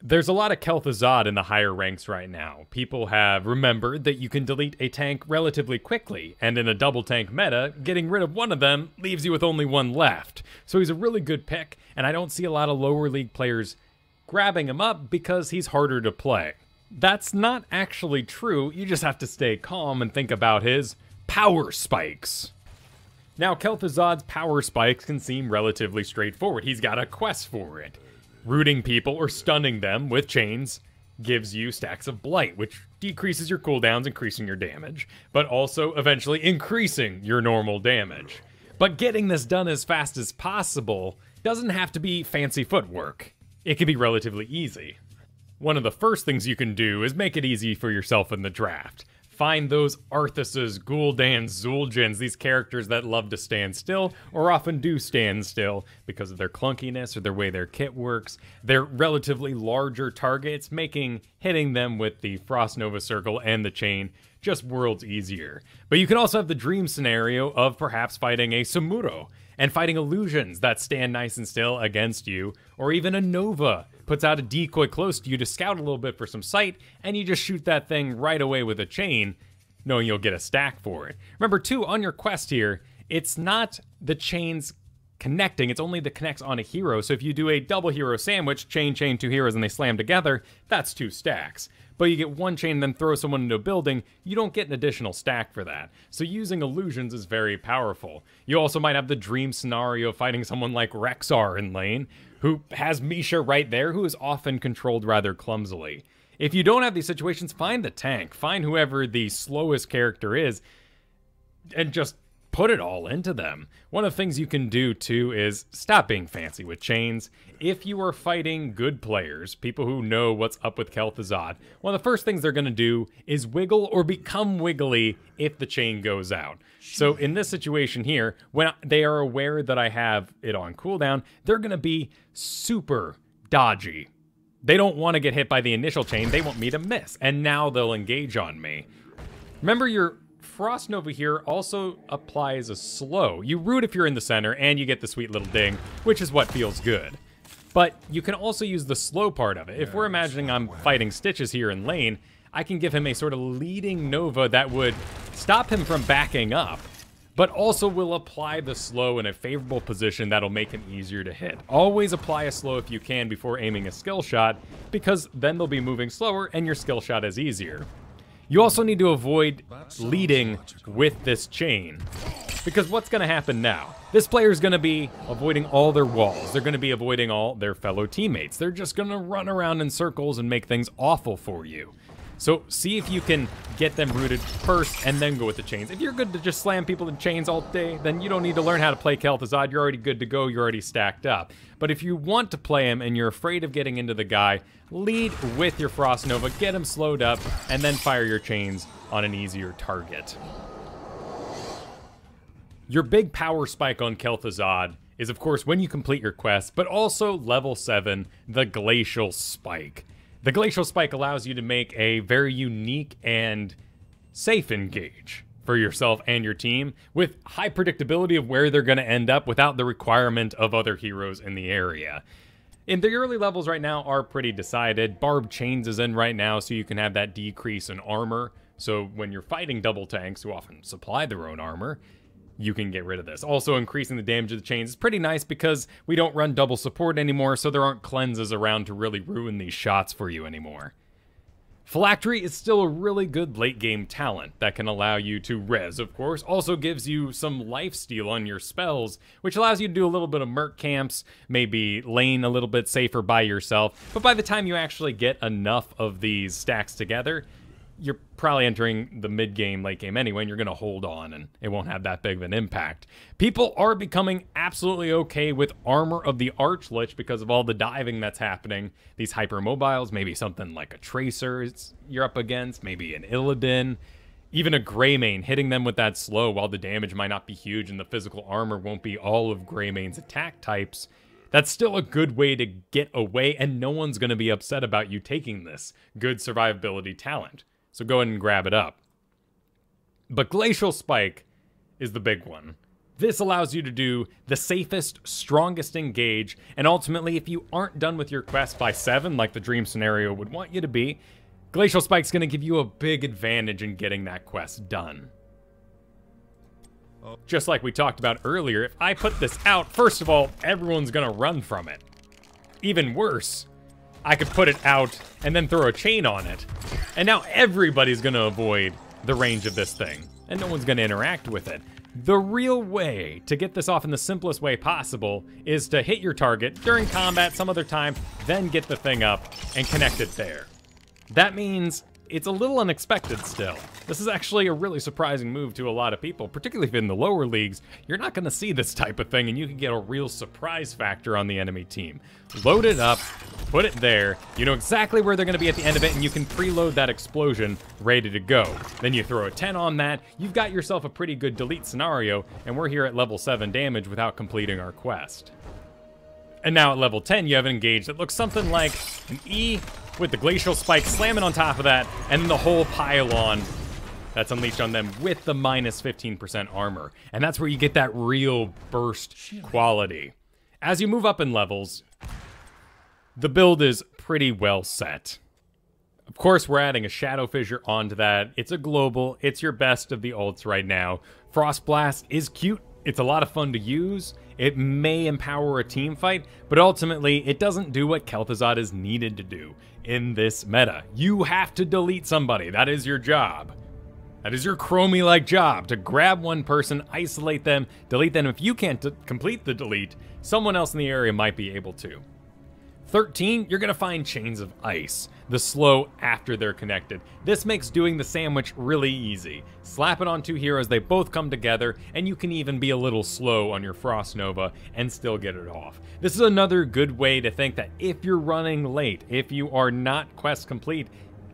There's a lot of Kel'Thuzad in the higher ranks right now. People have remembered that you can delete a tank relatively quickly, and in a double tank meta, getting rid of one of them leaves you with only one left. So he's a really good pick, and I don't see a lot of lower league players grabbing him up because he's harder to play. That's not actually true, you just have to stay calm and think about his power spikes. Now, Kel'Thuzad's power spikes can seem relatively straightforward. He's got a quest for it. Rooting people or stunning them with chains gives you stacks of blight, which decreases your cooldowns, increasing your damage, but also eventually increasing your normal damage. But getting this done as fast as possible doesn't have to be fancy footwork. It can be relatively easy. One of the first things you can do is make it easy for yourself in the draft. Find those Arthuses, Gul'dans, Zul'jins, these characters that love to stand still, or often do stand still, because of their clunkiness or the way their kit works. They're relatively larger targets, making hitting them with the Frost Nova Circle and the chain just worlds easier. But you can also have the dream scenario of perhaps fighting a Samuro, and fighting illusions that stand nice and still against you, or even a Nova puts out a decoy close to you to scout a little bit for some sight, and you just shoot that thing right away with a chain, knowing you'll get a stack for it. Remember too, on your quest here, it's not the chains connecting, it's only the connects on a hero, so if you do a double hero sandwich, chain, two heroes, and they slam together, that's 2 stacks. But you get one chain and then throw someone into a building, you don't get an additional stack for that. So using illusions is very powerful. You also might have the dream scenario fighting someone like Rexxar in lane, who has Misha right there, who is often controlled rather clumsily. If you don't have these situations, find the tank, find whoever the slowest character is, and just put it all into them. One of the things you can do too is stop being fancy with chains. If you are fighting good players, people who know what's up with Kel'Thuzad, one of the first things they're going to do is wiggle or become wiggly if the chain goes out. So in this situation here, when they are aware that I have it on cooldown, they're going to be super dodgy. They don't want to get hit by the initial chain, they want me to miss, and now they'll engage on me. Remember, your Frost Nova here also applies a slow. You root if you're in the center, and you get the sweet little ding, which is what feels good. But you can also use the slow part of it. If we're imagining I'm fighting Stitches here in lane, I can give him a sort of leading Nova that would stop him from backing up, but also will apply the slow in a favorable position that'll make him easier to hit. Always apply a slow if you can before aiming a skill shot, because then they'll be moving slower and your skill shot is easier. You also need to avoid leading with this chain, because what's going to happen now? This player is going to be avoiding all their walls. They're going to be avoiding all their fellow teammates. They're just going to run around in circles and make things awful for you. So see if you can get them rooted first and then go with the chains. If you're good to just slam people in chains all day, then you don't need to learn how to play Kel'Thuzad. You're already good to go. You're already stacked up. But if you want to play him and you're afraid of getting into the guy, lead with your Frost Nova, get him slowed up, and then fire your chains on an easier target. Your big power spike on Kel'Thuzad is, of course, when you complete your quest, but also level 7, the Glacial Spike. The Glacial Spike allows you to make a very unique and safe engage for yourself and your team, with high predictability of where they're going to end up without the requirement of other heroes in the area. In the early levels right now are pretty decided. Barb Chains is in right now, so you can have that decrease in armor. So when you're fighting double tanks, who often supply their own armor, you can get rid of this. Also, increasing the damage of the chains is pretty nice because we don't run double support anymore, so there aren't cleanses around to really ruin these shots for you anymore. Phylactery is still a really good late game talent that can allow you to res, of course. Also gives you some lifesteal on your spells, which allows you to do a little bit of merc camps, maybe lane a little bit safer by yourself. But by the time you actually get enough of these stacks together, you're probably entering the mid-game, late game anyway, and you're going to hold on, and it won't have that big of an impact. People are becoming absolutely okay with Armor of the Archlich because of all the diving that's happening. These hypermobiles, maybe something like a Tracer you're up against, maybe an Illidan, even a Greymane, hitting them with that slow while the damage might not be huge and the physical armor won't be all of Greymane's attack types. That's still a good way to get away, and no one's going to be upset about you taking this good survivability talent. So go ahead and grab it up. But Glacial Spike is the big one. This allows you to do the safest, strongest engage, and ultimately, if you aren't done with your quest by 7, like the dream scenario would want you to be, Glacial Spike's going to give you a big advantage in getting that quest done. Just like we talked about earlier, if I put this out, first of all, everyone's going to run from it. Even worse, I could put it out and then throw a chain on it, and now everybody's going to avoid the range of this thing, and no one's going to interact with it. The real way to get this off in the simplest way possible is to hit your target during combat some other time, then get the thing up and connect it there. That means it's a little unexpected still. This is actually a really surprising move to a lot of people, particularly if in the lower leagues. You're not going to see this type of thing, and you can get a real surprise factor on the enemy team. Load it up, put it there, you know exactly where they're going to be at the end of it, and you can preload that explosion ready to go. Then you throw a 10 on that, you've got yourself a pretty good delete scenario, and we're here at level 7 damage without completing our quest. And now at level 10, you have an engage that looks something like an E with the Glacial Spike slamming on top of that, and then the whole pylon that's unleashed on them with the minus 15% armor. And that's where you get that real burst quality. As you move up in levels, the build is pretty well set. Of course, we're adding a Shadow Fissure onto that. It's a global, it's your best of the ults right now. Frost Blast is cute, it's a lot of fun to use. It may empower a team fight, but ultimately it doesn't do what Kel'Thuzad is needed to do in this meta. You have to delete somebody. That is your job. That is your Chromie-like job, to grab one person, isolate them, delete them. If you can't complete the delete, someone else in the area might be able to. 13, you're gonna find Chains of Ice, the slow after they're connected. This makes doing the sandwich really easy. Slap it on 2 heroes, they both come together, and you can even be a little slow on your Frost Nova and still get it off. This is another good way to think that if you're running late, if you are not quest complete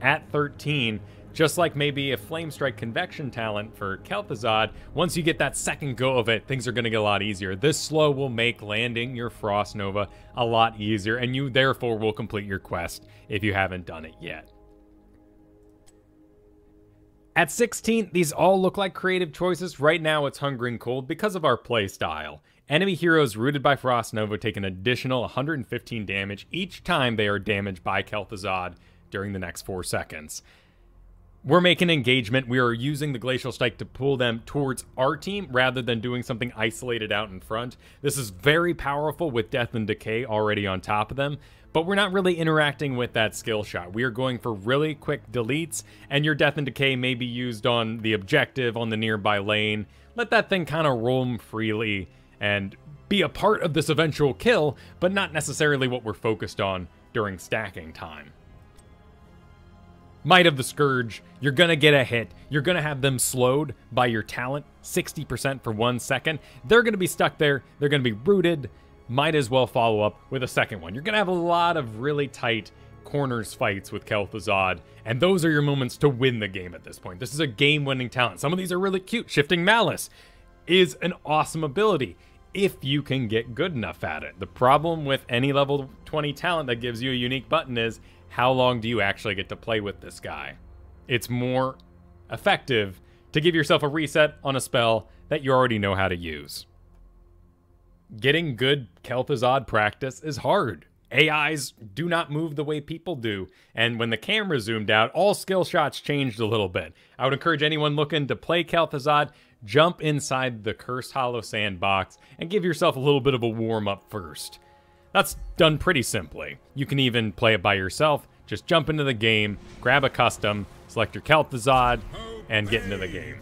at 13, just like maybe a Flame Strike Convection talent for Kel'Thuzad, once you get that second go of it, things are going to get a lot easier. This slow will make landing your Frost Nova a lot easier, and you therefore will complete your quest if you haven't done it yet. At 16, these all look like creative choices. Right now it's Hunger and Cold because of our playstyle. Enemy heroes rooted by Frost Nova take an additional 115 damage each time they are damaged by Kel'Thuzad during the next 4 seconds. We're making engagement. We are using the Glacial Strike to pull them towards our team rather than doing something isolated out in front. This is very powerful with Death and Decay already on top of them, but we're not really interacting with that skill shot. We are going for really quick deletes, and your Death and Decay may be used on the objective, on the nearby lane. Let that thing kind of roam freely and be a part of this eventual kill, but not necessarily what we're focused on during stacking time. Might of the Scourge, you're gonna get a hit. You're gonna have them slowed by your talent, 60% for 1 second. They're gonna be stuck there. They're gonna be rooted. Might as well follow up with a second one. You're gonna have a lot of really tight corners fights with Kel'Thuzad, and those are your moments to win the game at this point. This is a game-winning talent. Some of these are really cute. Shifting Malice is an awesome ability if you can get good enough at it. The problem with any level 20 talent that gives you a unique button is, how long do you actually get to play with this guy? It's more effective to give yourself a reset on a spell that you already know how to use. Getting good Kel'Thuzad practice is hard. AIs do not move the way people do, and when the camera zoomed out, all skill shots changed a little bit. I would encourage anyone looking to play Kel'Thuzad, jump inside the Cursed Hollow Sandbox and give yourself a little bit of a warm-up first. That's done pretty simply. You can even play it by yourself. Just jump into the game, grab a custom, select your Kel'Thuzad, and get into the game.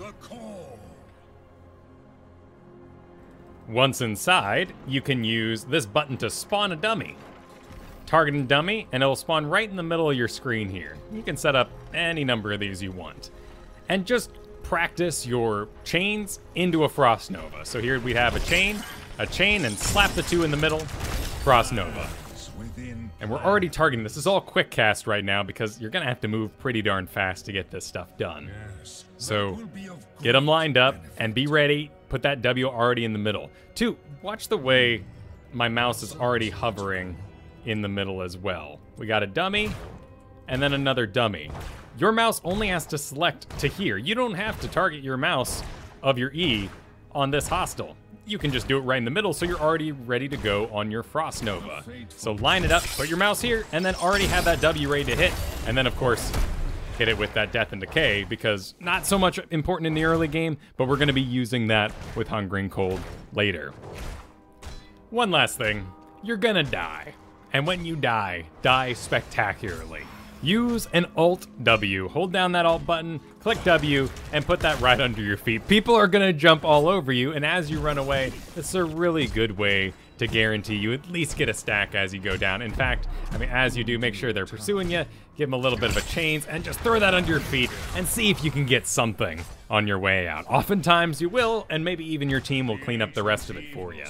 Once inside, you can use this button to spawn a dummy. Target a dummy, and it'll spawn right in the middle of your screen here. You can set up any number of these you want. And just practice your chains into a Frost Nova. So here we have a chain, and slap the 2 in the middle. Frost Nova. And we're already targeting. This is all quick cast right now because you're gonna have to move pretty darn fast to get this stuff done. So get them lined up and be ready. Put that W already in the middle. 2, watch the way my mouse is already hovering in the middle as well. We got a dummy and then another dummy. Your mouse only has to select to here. You don't have to target your mouse of your E on this hostile. you can just do it right in the middle so you're already ready to go on your Frost Nova. So line it up, put your mouse here, and then already have that W ready to hit. And then, of course, hit it with that Death and Decay, because not so much important in the early game, but we're going to be using that with Hungering Cold later. One last thing, you're gonna die. And when you die spectacularly. Use an Alt W. Hold down that Alt button, click W, and put that right under your feet. People are gonna jump all over you, and as you run away, it's a really good way to guarantee you at least get a stack as you go down. In fact, I mean, as you do, make sure they're pursuing you, give them a little bit of a chains, and just throw that under your feet and see if you can get something on your way out. Oftentimes you will, and maybe even your team will clean up the rest of it for you.